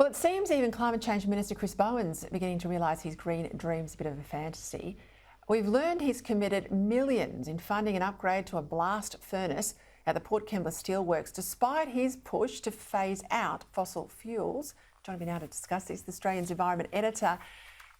Well, it seems even Climate Change Minister Chris Bowen's beginning to realise his green dream's a bit of a fantasy. We've learned he's committed millions in funding an upgrade to a blast furnace at the Port Kembla Steelworks, despite his push to phase out fossil fuels. Joining me now to discuss this, the Australian's Environment Editor,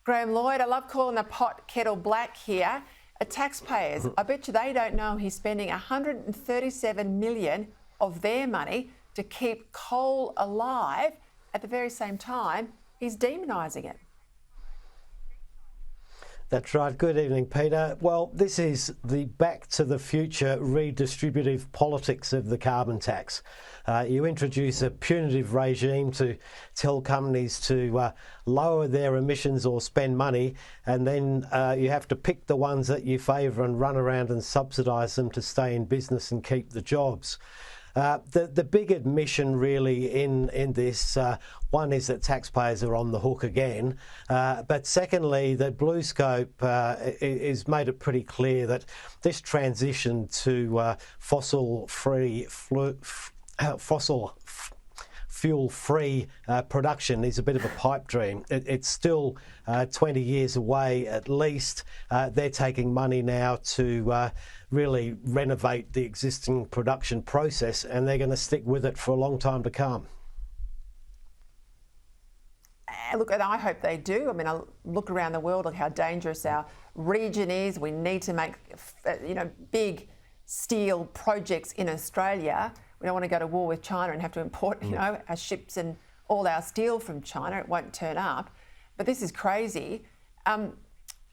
Graham Lloyd. I love calling the pot kettle black here. Taxpayers, I bet you they don't know he's spending $137 million of their money to keep coal alive. At the very same time, he's demonising it. That's right. Good evening, Peter. Well, this is the back to the future redistributive politics of the carbon tax. You introduce a punitive regime to tell companies to lower their emissions or spend money, and then you have to pick the ones that you favour and run around and subsidise them to stay in business and keep the jobs. The big admission really in this, one is that taxpayers are on the hook again, but secondly that BlueScope is made it pretty clear that this transition to fossil fuel-free production is a bit of a pipe dream. It's still 20 years away at least. They're taking money now to really renovate the existing production process, and they're going to stick with it for a long time to come. Look, and I hope they do. I mean, I look around the world at how dangerous our region is. We need to make, big steel projects in Australia. We don't want to go to war with China and have to import, our ships and all our steel from China. It won't turn up. But this is crazy. I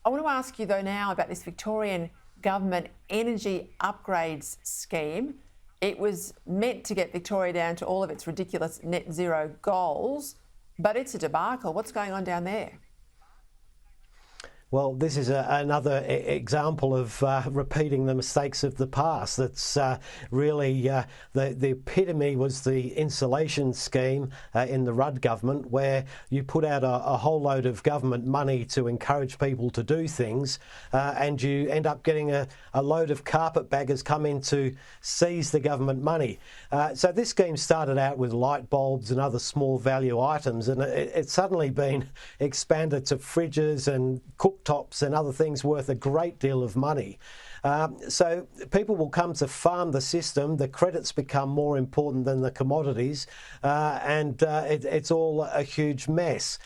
want to ask you, though, now about this Victorian government energy upgrades scheme. It was meant to get Victoria down to all of its ridiculous net zero goals, but it's a debacle. What's going on down there? Well, this is another example of repeating the mistakes of the past. That's really the epitome was the insulation scheme in the Rudd government, where you put out a whole load of government money to encourage people to do things, and you end up getting a load of carpetbaggers come in to seize the government money. So this scheme started out with light bulbs and other small value items, and it's suddenly been expanded to fridges and cooktops and other things worth a great deal of money. So people will come to farm the system. The credits become more important than the commodities, and it's all a huge mess.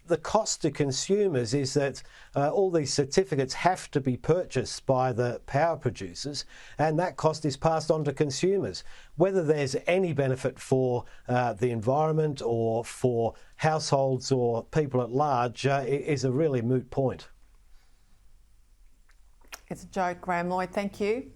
The cost to consumers is that all these certificates have to be purchased by the power producers, and that cost is passed on to consumers. Whether there's any benefit for the environment or for households or people at large is a really moot point. It's a joke, Graham Lloyd. Thank you.